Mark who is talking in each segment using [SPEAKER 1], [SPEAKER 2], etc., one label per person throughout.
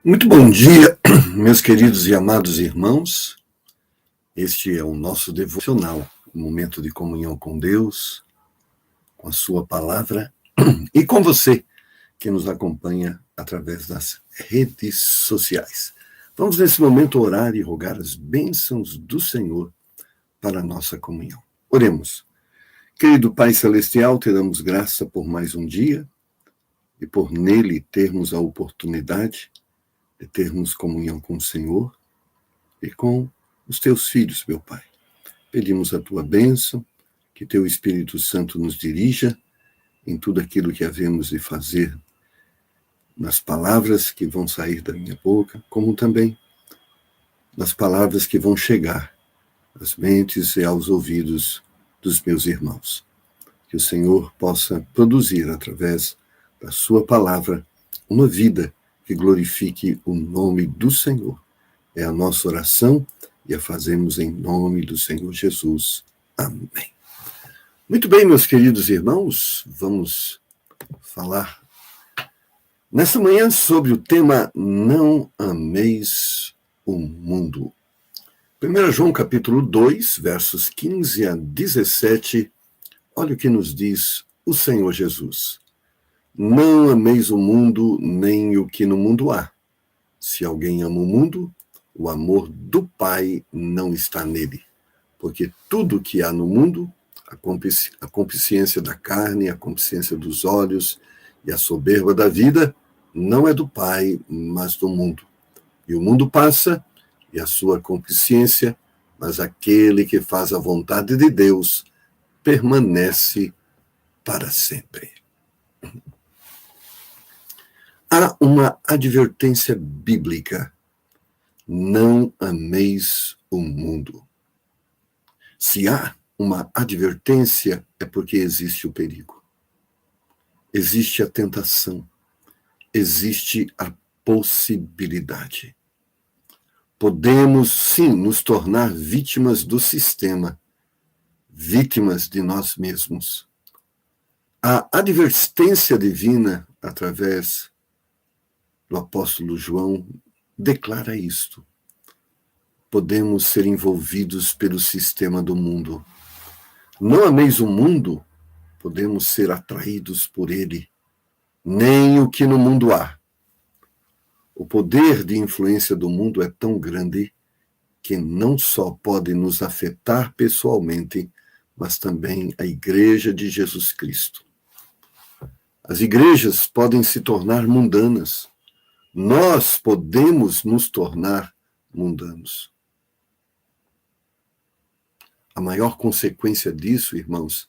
[SPEAKER 1] Muito bom dia, meus queridos e amados irmãos. Este é o nosso devocional, um momento de comunhão com Deus, com a sua palavra e com você que nos acompanha através das redes sociais. Vamos nesse momento orar e rogar as bênçãos do Senhor para a nossa comunhão. Oremos. Querido Pai Celestial, te damos graça por mais um dia e por nele termos a oportunidade de termos comunhão com o Senhor e com os teus filhos, meu Pai. Pedimos a tua bênção, que teu Espírito Santo nos dirija em tudo aquilo que havemos de fazer, nas palavras que vão sair da minha boca, como também nas palavras que vão chegar às mentes e aos ouvidos dos meus irmãos. Que o Senhor possa produzir, através da sua palavra, uma vida que glorifique o nome do Senhor. É a nossa oração e a fazemos em nome do Senhor Jesus. Amém. Muito bem, meus queridos irmãos, vamos falar nessa manhã sobre o tema Não Ameis o Mundo. 1 João capítulo 2, versos 15 a 17, olha o que nos diz o Senhor Jesus. Não ameis o mundo, nem o que no mundo há. Se alguém ama o mundo, o amor do Pai não está nele. Porque tudo que há no mundo, a concupiscência da carne, a concupiscência dos olhos e a soberba da vida, não é do Pai, mas do mundo. E o mundo passa, e a sua concupiscência, mas aquele que faz a vontade de Deus permanece para sempre. Há uma advertência bíblica. Não ameis o mundo. Se há uma advertência, é porque existe o perigo. Existe a tentação. Existe a possibilidade. Podemos, sim, nos tornar vítimas do sistema, vítimas de nós mesmos. A advertência divina, através do apóstolo João, declara isto. Podemos ser envolvidos pelo sistema do mundo. Não ameis o mundo, podemos ser atraídos por ele, nem o que no mundo há. O poder de influência do mundo é tão grande que não só pode nos afetar pessoalmente, mas também a Igreja de Jesus Cristo. As igrejas podem se tornar mundanas. Nós podemos nos tornar mundanos. A maior consequência disso, irmãos,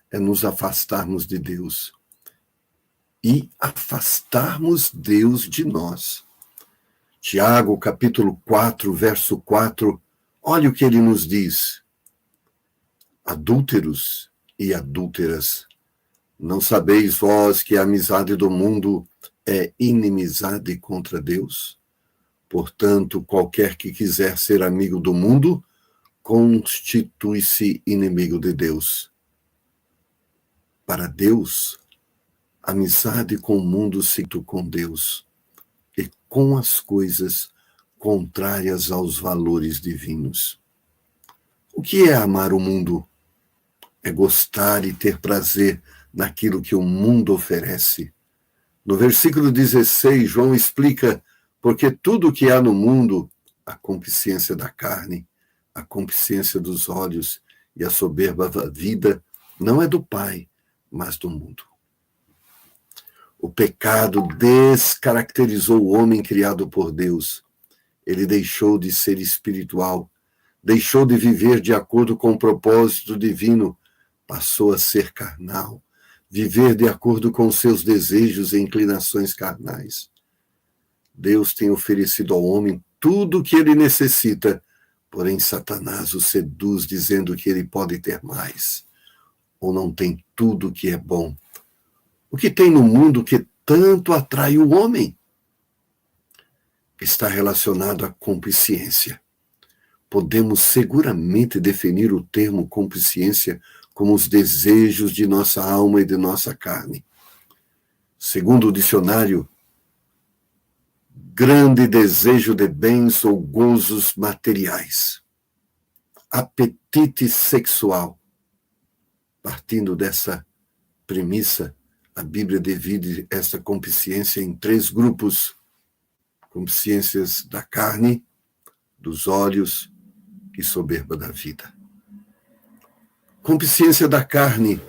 [SPEAKER 1] é nos afastarmos de Deus e afastarmos Deus de nós. Tiago, capítulo 4, verso 4, olha o que ele nos diz. Adúlteros e adúlteras, não sabeis vós que a amizade do mundo é inimizade contra Deus? Portanto, qualquer que quiser ser amigo do mundo, constitui-se inimigo de Deus. Para Deus, amizade com o mundo se com Deus e com as coisas contrárias aos valores divinos. O que é amar o mundo? É gostar e ter prazer naquilo que o mundo oferece. No versículo 16, João explica porque tudo o que há no mundo, a concupiscência da carne, a concupiscência dos olhos e a soberba da vida, não é do Pai, mas do mundo. O pecado descaracterizou o homem criado por Deus. Ele deixou de ser espiritual, deixou de viver de acordo com o propósito divino, passou a ser carnal, viver de acordo com seus desejos e inclinações carnais. Deus tem oferecido ao homem tudo o que ele necessita, porém Satanás o seduz dizendo que ele pode ter mais, ou não tem tudo o que é bom. O que tem no mundo que tanto atrai o homem? Está relacionado à concupiscência. Podemos seguramente definir o termo concupiscência como os desejos de nossa alma e de nossa carne. Segundo o dicionário grande desejo de bens ou gozos materiais, apetite sexual. Partindo dessa premissa, a Bíblia divide essa concupiscência em 3 grupos: concupiscências da carne, dos olhos e soberba da vida. Concupiscência da carne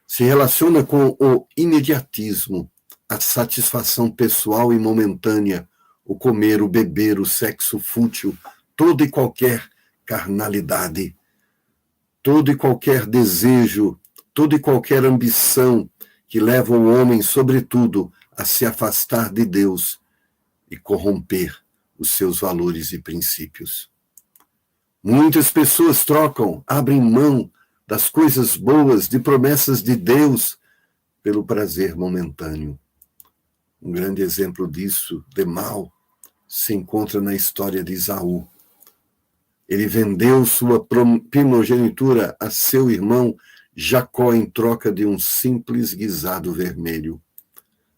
[SPEAKER 1] se relaciona com o imediatismo, a satisfação pessoal e momentânea, o comer, o beber, o sexo fútil, toda e qualquer carnalidade, todo e qualquer desejo, toda e qualquer ambição que leva o homem, sobretudo, a se afastar de Deus e corromper os seus valores e princípios. Muitas pessoas abrem mão das coisas boas, de promessas de Deus, pelo prazer momentâneo. Um grande exemplo disso, de mal, se encontra na história de Esaú. Ele vendeu sua primogenitura a seu irmão Jacó em troca de um simples guisado vermelho.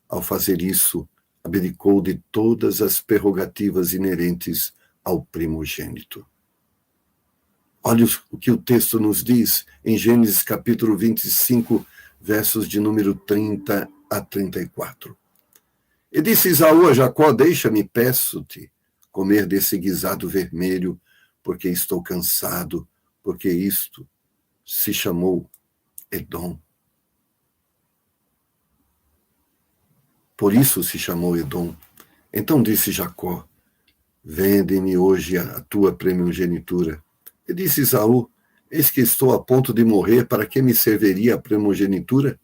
[SPEAKER 1] Ao fazer isso, abdicou de todas as prerrogativas inerentes ao primogênito. Olha o que o texto nos diz em Gênesis capítulo 25, versos de número 30 a 34. E disse Esaú a Jacó: deixa-me, peço-te, comer desse guisado vermelho, porque estou cansado, porque isto se chamou Edom. Por isso se chamou Edom. Então disse Jacó: vende-me hoje a tua primogenitura. E disse Esaú: eis que estou a ponto de morrer, para que me serviria a primogenitura?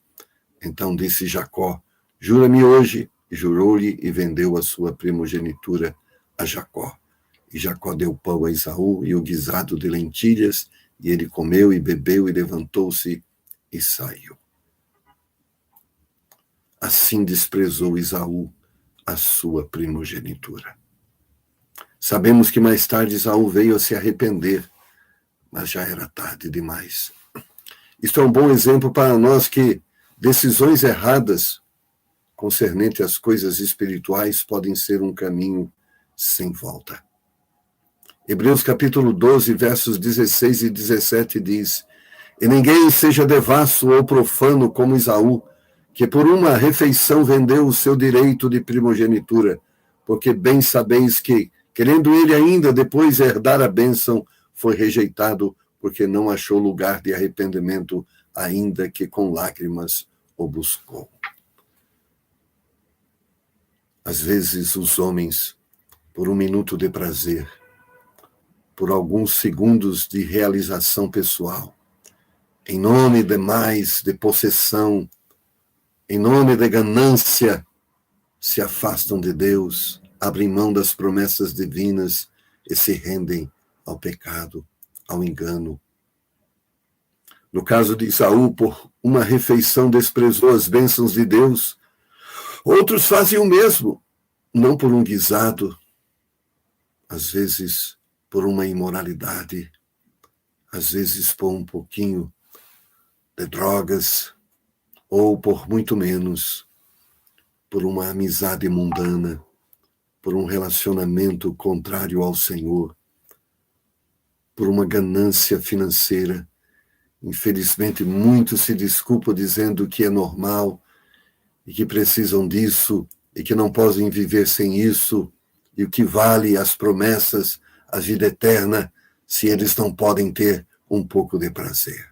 [SPEAKER 1] Então disse Jacó: jura-me hoje. E jurou-lhe e vendeu a sua primogenitura a Jacó. E Jacó deu pão a Esaú e o guisado de lentilhas, e ele comeu e bebeu e levantou-se e saiu. Assim desprezou Esaú a sua primogenitura. Sabemos que mais tarde Esaú veio a se arrepender, mas já era tarde demais. Isto é um bom exemplo para nós que decisões erradas concernente às coisas espirituais podem ser um caminho sem volta. Hebreus capítulo 12, versos 16 e 17 diz: e ninguém seja devasso ou profano como Esaú, que por uma refeição vendeu o seu direito de primogenitura, porque bem sabeis que, querendo ele ainda depois herdar a bênção, foi rejeitado, porque não achou lugar de arrependimento, ainda que com lágrimas o buscou. Às vezes os homens, por um minuto de prazer, por alguns segundos de realização pessoal, em nome de mais, de possessão, em nome de ganância, se afastam de Deus, abrem mão das promessas divinas e se rendem ao pecado, ao engano. No caso de Esaú, por uma refeição desprezou as bênçãos de Deus. Outros fazem o mesmo, não por um guisado, às vezes por uma imoralidade, às vezes por um pouquinho de drogas, ou por muito menos, por uma amizade mundana, por um relacionamento contrário ao Senhor, por uma ganância financeira. Infelizmente, muitos se desculpam dizendo que é normal e que precisam disso e que não podem viver sem isso, e o que vale as promessas, a vida eterna, se eles não podem ter um pouco de prazer.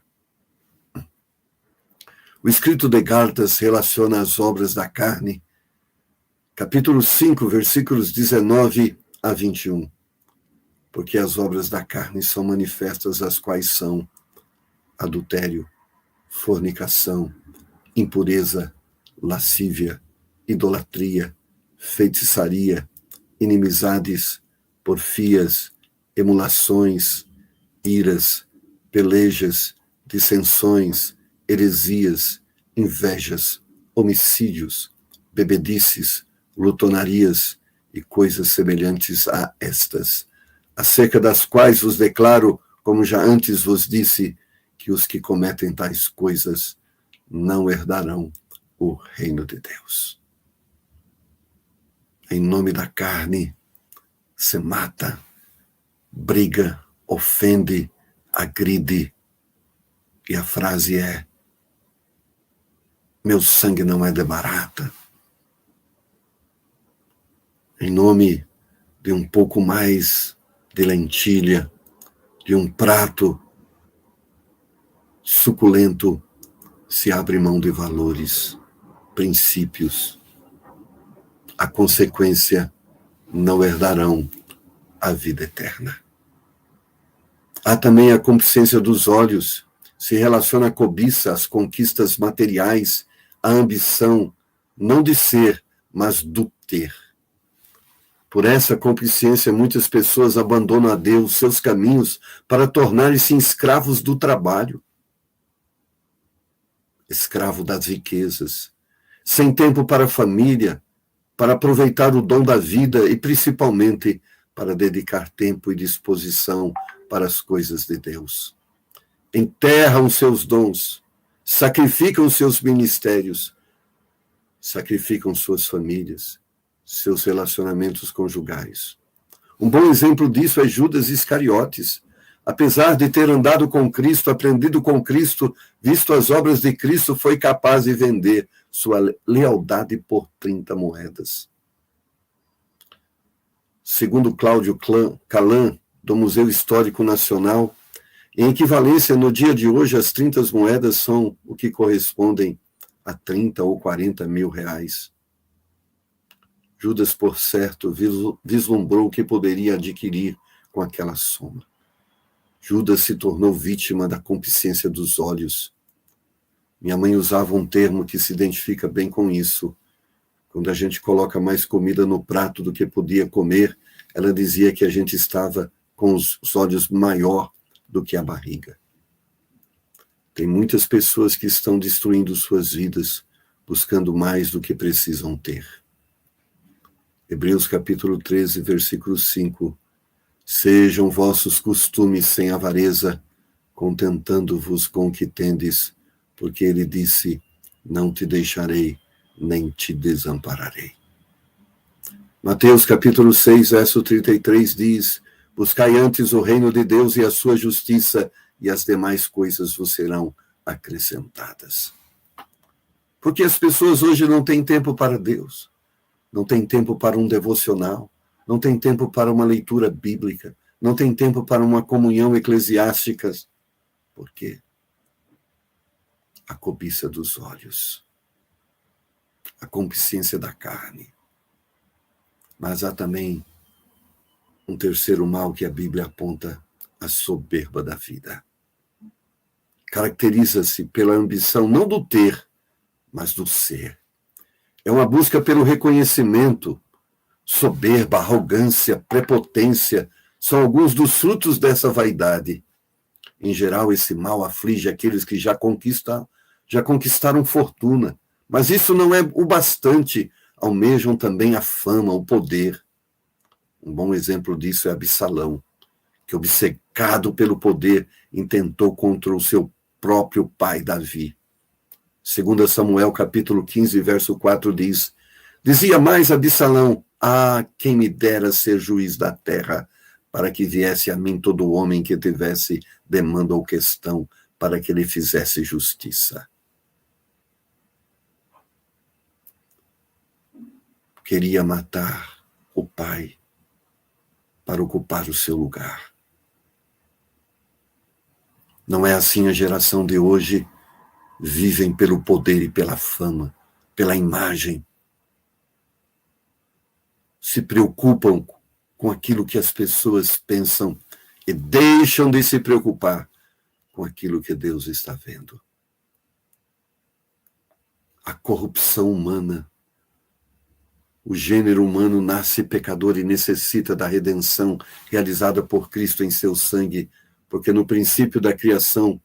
[SPEAKER 1] O escrito de Gálatas relaciona as obras da carne, capítulo 5, versículos 19 a 21. Porque as obras da carne são manifestas, as quais são adultério, fornicação, impureza, lascívia, idolatria, feitiçaria, inimizades, porfias, emulações, iras, pelejas, dissensões, heresias, invejas, homicídios, bebedices, glutonarias e coisas semelhantes a estas, acerca das quais vos declaro, como já antes vos disse, que os que cometem tais coisas não herdarão o reino de Deus. Em nome da carne, se mata, briga, ofende, agride. E a frase é: meu sangue não é de barata. Em nome de um pouco mais de lentilha, de um prato suculento, se abre mão de valores, princípios. A consequência, não herdarão a vida eterna. Há também a concupiscência dos olhos, se relaciona à cobiça, às conquistas materiais, à ambição, não de ser, mas do ter. Por essa concupiscência, muitas pessoas abandonam a Deus, seus caminhos, para tornarem-se escravos do trabalho, escravo das riquezas, sem tempo para a família, para aproveitar o dom da vida e, principalmente, para dedicar tempo e disposição para as coisas de Deus. Enterram seus dons, sacrificam seus ministérios, sacrificam suas famílias, seus relacionamentos conjugais. Um bom exemplo disso é Judas Iscariotes. Apesar de ter andado com Cristo, aprendido com Cristo, visto as obras de Cristo, foi capaz de vender sua lealdade por 30 moedas. Segundo Cláudio Calan, do Museu Histórico Nacional, em equivalência, no dia de hoje, as 30 moedas são o que correspondem a 30 ou 40 mil reais. Judas, por certo, vislumbrou o que poderia adquirir com aquela soma. Judas se tornou vítima da concupiscência dos olhos. Minha mãe usava um termo que se identifica bem com isso. Quando a gente coloca mais comida no prato do que podia comer, ela dizia que a gente estava com os olhos maior do que a barriga. Tem muitas pessoas que estão destruindo suas vidas, buscando mais do que precisam ter. Hebreus capítulo 13, versículo 5. Sejam vossos costumes sem avareza, contentando-vos com o que tendes, porque ele disse, não te deixarei, nem te desampararei. Mateus capítulo 6, verso 33 diz, buscai antes o reino de Deus e a sua justiça, e as demais coisas vos serão acrescentadas. Porque as pessoas hoje não têm tempo para Deus, não têm tempo para um devocional, não têm tempo para uma leitura bíblica, não têm tempo para uma comunhão eclesiástica. Por quê? A cobiça dos olhos, a concupiscência da carne. Mas há também um terceiro mal que a Bíblia aponta, a soberba da vida. Caracteriza-se pela ambição não do ter, mas do ser. É uma busca pelo reconhecimento. Soberba, arrogância, prepotência são alguns dos frutos dessa vaidade. Em geral, esse mal aflige aqueles que já conquistaram fortuna. Mas isso não é o bastante. Almejam também a fama, o poder. Um bom exemplo disso é Absalão, que, obcecado pelo poder, intentou contra o seu próprio pai Davi. 2 Samuel, capítulo 15, verso 4 diz, dizia mais Absalão, quem me dera ser juiz da terra, para que viesse a mim todo homem que tivesse demanda ou questão, para que lhe fizesse justiça. Queria matar o pai para ocupar o seu lugar. Não é assim a geração de hoje, vivem pelo poder e pela fama, pela imagem. Se preocupam com aquilo que as pessoas pensam e deixam de se preocupar com aquilo que Deus está vendo. A corrupção humana. O gênero humano nasce pecador e necessita da redenção realizada por Cristo em seu sangue, porque no princípio da criação,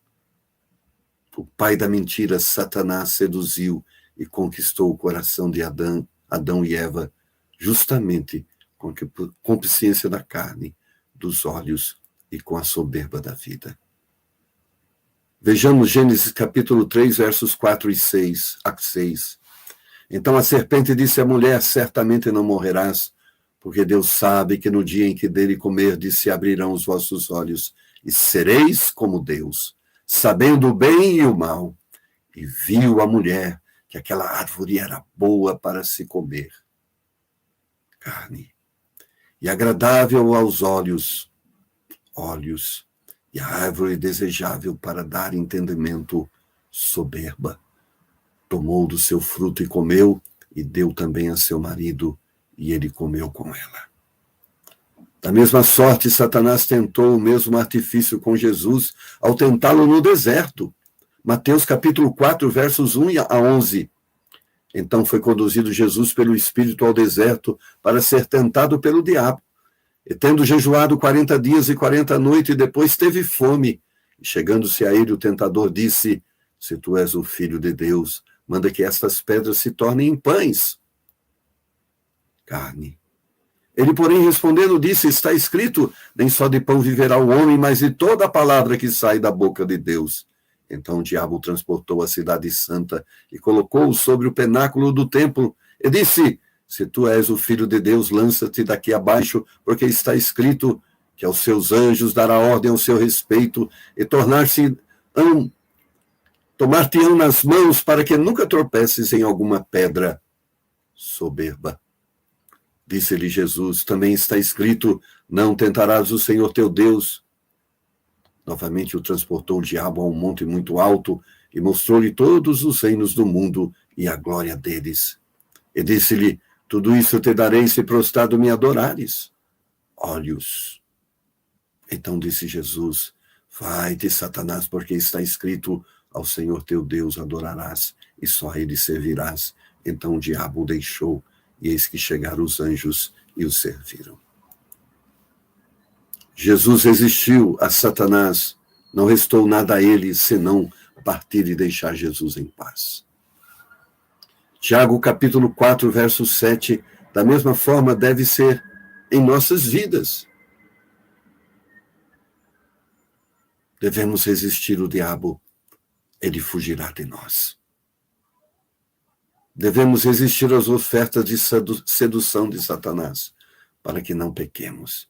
[SPEAKER 1] o pai da mentira, Satanás, seduziu e conquistou o coração de Adão e Eva, justamente com a concupiscência da carne, dos olhos e com a soberba da vida. Vejamos Gênesis capítulo 3, versos 4 e 6. Então a serpente disse à mulher: certamente não morrerás, porque Deus sabe que no dia em que dele comerdes se abrirão os vossos olhos, e sereis como Deus, sabendo o bem e o mal. E viu a mulher que aquela árvore era boa para se comer, carne, e agradável aos olhos, e a árvore desejável para dar entendimento, soberba. Tomou do seu fruto e comeu, e deu também a seu marido, e ele comeu com ela. Da mesma sorte, Satanás tentou o mesmo artifício com Jesus ao tentá-lo no deserto. Mateus capítulo 4, versos 1 a 11. Então foi conduzido Jesus pelo Espírito ao deserto para ser tentado pelo diabo. E tendo jejuado 40 dias e 40 noites, depois teve fome. E chegando-se a ele, o tentador disse: se tu és o Filho de Deus, manda que estas pedras se tornem em pães. Carne. Ele, porém, respondendo, disse: está escrito, nem só de pão viverá o homem, mas de toda a palavra que sai da boca de Deus. Então o diabo transportou a cidade santa e colocou-o sobre o penáculo do templo e disse: se tu és o Filho de Deus, lança-te daqui abaixo, porque está escrito que aos seus anjos dará ordem ao seu respeito e tomar-te-ão nas mãos para que nunca tropeces em alguma pedra. Soberba. Disse-lhe Jesus: também está escrito, não tentarás o Senhor teu Deus. Novamente o transportou o diabo a um monte muito alto e mostrou-lhe todos os reinos do mundo e a glória deles. E disse-lhe: tudo isso te darei se prostrado me adorares. Olhos. Então disse Jesus: vai-te, Satanás, porque está escrito, ao Senhor teu Deus adorarás e só a ele servirás. Então o diabo o deixou, e eis que chegaram os anjos e o serviram. Jesus resistiu a Satanás, não restou nada a ele senão partir e deixar Jesus em paz. Tiago capítulo 4, verso 7, da mesma forma deve ser em nossas vidas. Devemos resistir o diabo, ele fugirá de nós. Devemos resistir às ofertas de sedução de Satanás, para que não pequemos.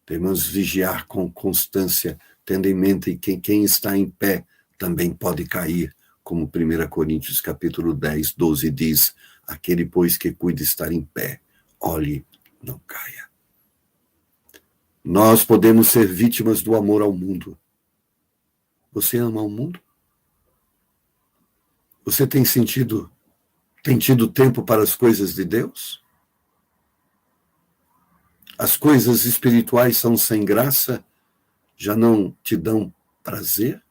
[SPEAKER 1] Devemos vigiar com constância, tendo em mente que quem está em pé também pode cair, como 1 Coríntios capítulo 10, 12 diz: aquele, pois, que cuida estar em pé, olhe, não caia. Nós podemos ser vítimas do amor ao mundo. Você ama o mundo? Você tem tido tempo para as coisas de Deus? As coisas espirituais são sem graça? Já não te dão prazer?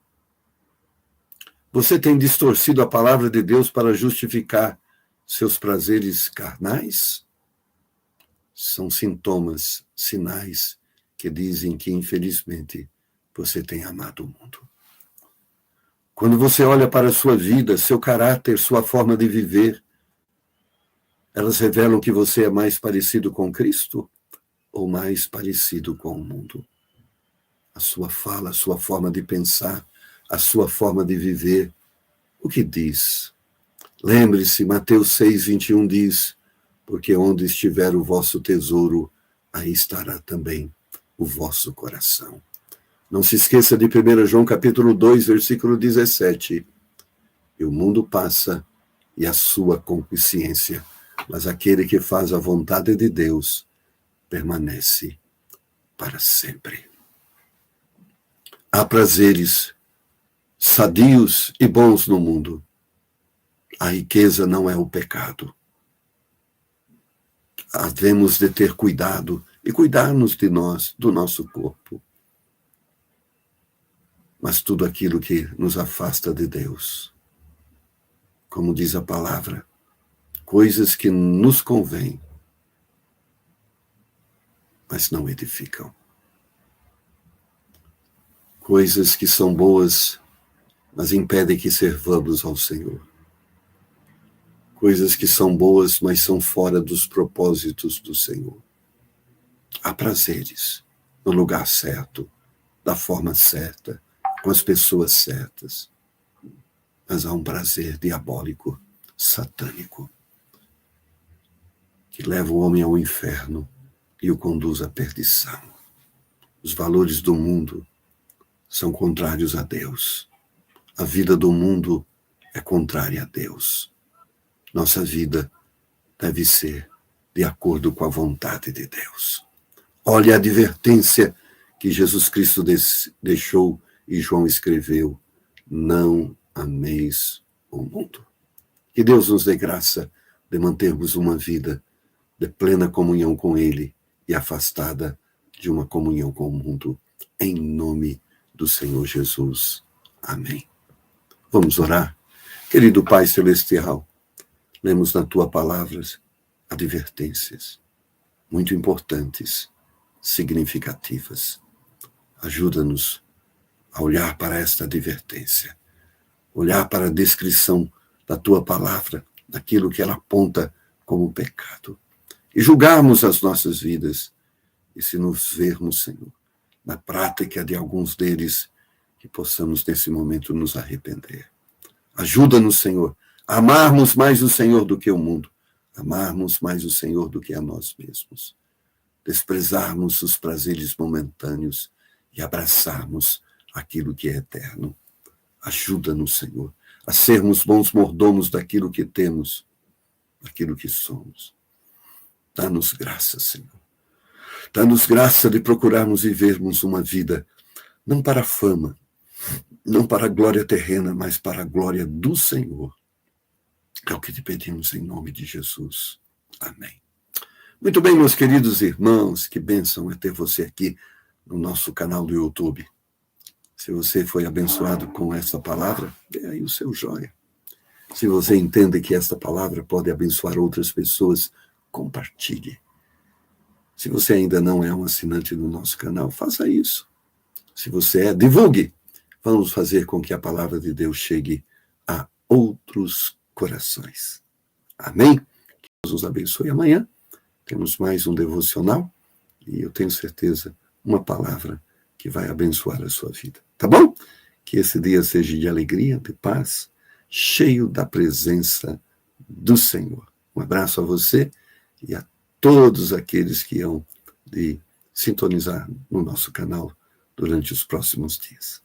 [SPEAKER 1] Você tem distorcido a palavra de Deus para justificar seus prazeres carnais? São sintomas, sinais que dizem que, infelizmente, você tem amado o mundo. Quando você olha para a sua vida, seu caráter, sua forma de viver, elas revelam que você é mais parecido com Cristo ou mais parecido com o mundo? A sua fala, a sua forma de pensar, a sua forma de viver, o que diz? Lembre-se, Mateus 6, 21 diz: porque onde estiver o vosso tesouro, aí estará também o vosso coração. Não se esqueça de 1 João capítulo 2, versículo 17. E o mundo passa e a sua concupiscência, mas aquele que faz a vontade de Deus permanece para sempre. Há prazeres sadios e bons no mundo. A riqueza não é o pecado. Havemos de ter cuidado e cuidar-nos de nós, do nosso corpo. Mas tudo aquilo que nos afasta de Deus, como diz a palavra, coisas que nos convêm, mas não edificam. Coisas que são boas, mas impedem que servamos ao Senhor. Coisas que são boas, mas são fora dos propósitos do Senhor. Há prazeres no lugar certo, da forma certa, com as pessoas certas. Mas há um prazer diabólico, satânico. que leva o homem ao inferno e o conduz à perdição. Os valores do mundo são contrários a Deus. A vida do mundo é contrária a Deus. Nossa vida deve ser de acordo com a vontade de Deus. Olha a advertência que Jesus Cristo deixou e João escreveu: não ameis o mundo. Que Deus nos dê graça de mantermos uma vida de plena comunhão com Ele e afastada de uma comunhão com o mundo, em nome do Senhor Jesus. Amém. Vamos orar. Querido Pai Celestial, lemos na Tua palavra advertências muito importantes, significativas. Ajuda-nos a olhar para esta advertência, olhar para a descrição da Tua palavra, daquilo que ela aponta como pecado, e julgarmos as nossas vidas, e se nos vermos, Senhor, na prática de alguns deles, que possamos nesse momento nos arrepender. Ajuda-nos, Senhor, a amarmos mais o Senhor do que o mundo, amarmos mais o Senhor do que a nós mesmos, desprezarmos os prazeres momentâneos e abraçarmos aquilo que é eterno. Ajuda-nos, Senhor, a sermos bons mordomos daquilo que temos, daquilo que somos. Dá-nos graça, Senhor. Dá-nos graça de procurarmos vivermos uma vida não para a fama, não para a glória terrena, mas para a glória do Senhor. É o que te pedimos em nome de Jesus. Amém. Muito bem, meus queridos irmãos, que bênção é ter você aqui no nosso canal do YouTube. Se você foi abençoado com essa palavra, dê aí o seu joia. Se você entende que esta palavra pode abençoar outras pessoas, compartilhe. Se você ainda não é um assinante do nosso canal, faça isso. Se você é, divulgue. Vamos fazer com que a palavra de Deus chegue a outros corações. Amém? Que Deus nos abençoe. Amanhã temos mais um devocional e eu tenho certeza, uma palavra que vai abençoar a sua vida. Tá bom? Que esse dia seja de alegria, de paz, cheio da presença do Senhor. Um abraço a você e a todos aqueles que hão de sintonizar no nosso canal durante os próximos dias.